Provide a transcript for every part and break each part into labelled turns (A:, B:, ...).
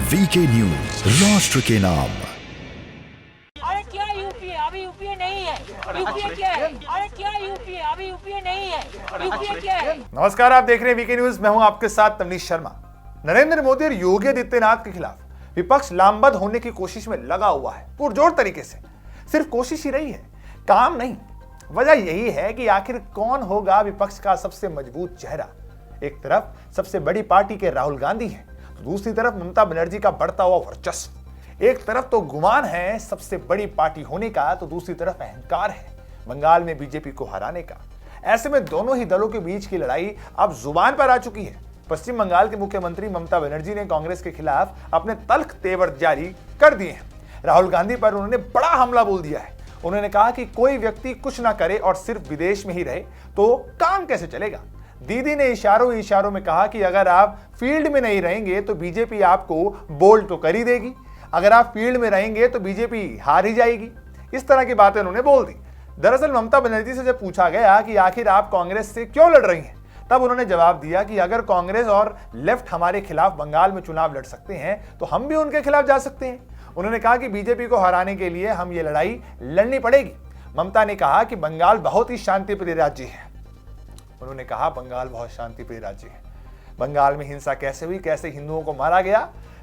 A: VK news, राष्ट्र के नाम।
B: अरे क्या यूपीए? अभी यूपीए नहीं है। यूपीए क्या है? अरे क्या यूपीए? अभी यूपीए नहीं है। यूपीए क्या है?
C: नमस्कार, आप देख रहे हैं वीके न्यूज। मैं हूं आपके साथ तमनीश शर्मा। नरेंद्र मोदी और योगी आदित्यनाथ के खिलाफ विपक्ष लामबंद होने की कोशिश में लगा हुआ है, पुरजोर तरीके से। सिर्फ कोशिश ही रही है, काम नहीं। वजह यही है कि आखिर कौन होगा विपक्ष का सबसे मजबूत चेहरा। एक तरफ सबसे बड़ी पार्टी के राहुल गांधी हैं, तो दूसरी तरफ ममता बनर्जी का बढ़ता हुआ वर्चस्व। एक तरफ तो गुमान है सबसे बड़ी पार्टी होने का, तो दूसरी तरफ अहंकार है बंगाल में बीजेपी को हराने का। ऐसे में दोनों ही दलों के बीच की लड़ाई अब जुबान पर आ चुकी है। पश्चिम बंगाल के मुख्यमंत्री ममता बनर्जी ने कांग्रेस के खिलाफ अपने तल्ख तेवर जारी कर दिए हैं। राहुल गांधी पर उन्होंने बड़ा हमला बोल दिया है। उन्होंने कहा कि कोई व्यक्ति कुछ ना करे और सिर्फ विदेश में ही रहे तो काम कैसे चलेगा। दीदी ने इशारों में कहा कि अगर आप फील्ड में नहीं रहेंगे तो बीजेपी आपको बोल्ड तो कर ही देगी, अगर आप फील्ड में रहेंगे तो बीजेपी हार ही जाएगी। इस तरह की बातें उन्होंने बोल दी। दरअसल ममता बनर्जी से जब पूछा गया कि आखिर आप कांग्रेस से क्यों लड़ रही हैं, तब उन्होंने जवाब दिया कि अगर कांग्रेस और लेफ्ट हमारे खिलाफ बंगाल में चुनाव लड़ सकते हैं तो हम भी उनके खिलाफ जा सकते हैं। उन्होंने कहा कि बीजेपी को हराने के लिए हम ये लड़ाई लड़नी पड़ेगी। ममता ने कहा कि बंगाल बहुत ही शांतिप्रिय राज्य है। उन्होंने कहा बंगाल बहुत शांतिप्रिय राज्य है। बंगाल में हिंसा कैसे हुई, कैसे हिंदुओं को मारा गया,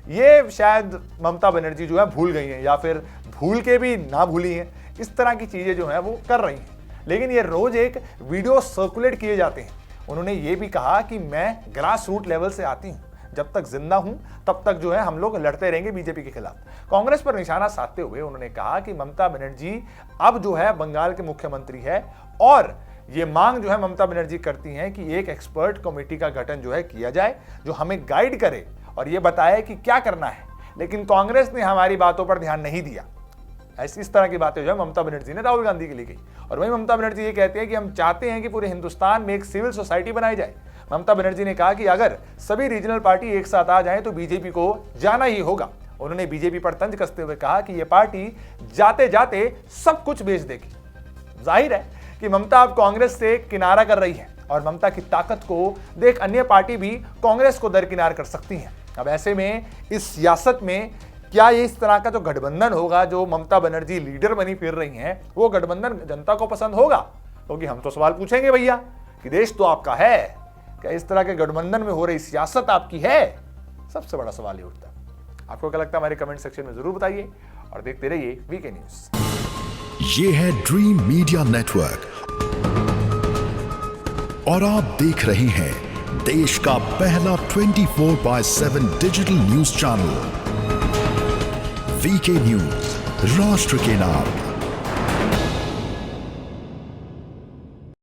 C: ये शायद ममता बनर्जी जो है भूल गई हैं, या फिर भूल के भी ना भूली हैं। इस तरह की चीजें जो है वो कर रही हैं, लेकिन ये रोज एक वीडियो सर्कुलेट किए जाते हैं। उन्होंने ये भी कहा कि मैं ग्रास रूट लेवल से आती हूँ, जब तक जिंदा हूं तब तक जो है हम लोग लड़ते रहेंगे बीजेपी के खिलाफ। कांग्रेस पर निशाना साधते हुए उन्होंने कहा कि ममता बनर्जी अब जो है बंगाल के मुख्यमंत्री है, और ये मांग जो है ममता बनर्जी करती हैं कि एक एक्सपर्ट कमेटी का गठन जो है किया जाए, जो हमें गाइड करे और ये बताए कि क्या करना है। लेकिन कांग्रेस ने हमारी बातों पर ध्यान नहीं दिया। इस तरह की बातें जो है ममता बनर्जी ने राहुल गांधी के लिए कही। और वहीं ममता बनर्जी ये कहते हैं कि हम चाहते हैं कि पूरे हिंदुस्तान में एक सिविल सोसाइटी बनाई जाए। ममता बनर्जी ने कहा कि अगर सभी रीजनल पार्टी एक साथ आ जाएं तो बीजेपी को जाना ही होगा। उन्होंने बीजेपी पर तंज कसते हुए कहा कि यह पार्टी जाते जाते सब कुछ बेच देगी। जाहिर है कि ममता अब कांग्रेस से किनारा कर रही है, और ममता की ताकत को देख अन्य पार्टी भी कांग्रेस को दरकिनार कर सकती हैं। अब ऐसे में इस सियासत में क्या ये इस तरह का जो गठबंधन होगा, जो ममता बनर्जी लीडर बनी फिर रही हैं, वो गठबंधन जनता को पसंद होगा? क्योंकि हम तो सवाल पूछेंगे भैया कि देश तो आपका है, क्या इस तरह के गठबंधन में हो रही सियासत आपकी है? सबसे बड़ा सवाल ये उठता है। आपको क्या लगता है, हमारे कमेंट सेक्शन में जरूर बताइए, और देखते रहिए वीके न्यूज।
A: ये है ड्रीम मीडिया नेटवर्क, और आप देख रहे हैं देश का पहला 24/7 digital news channel VK news, राष्ट्र के नाम।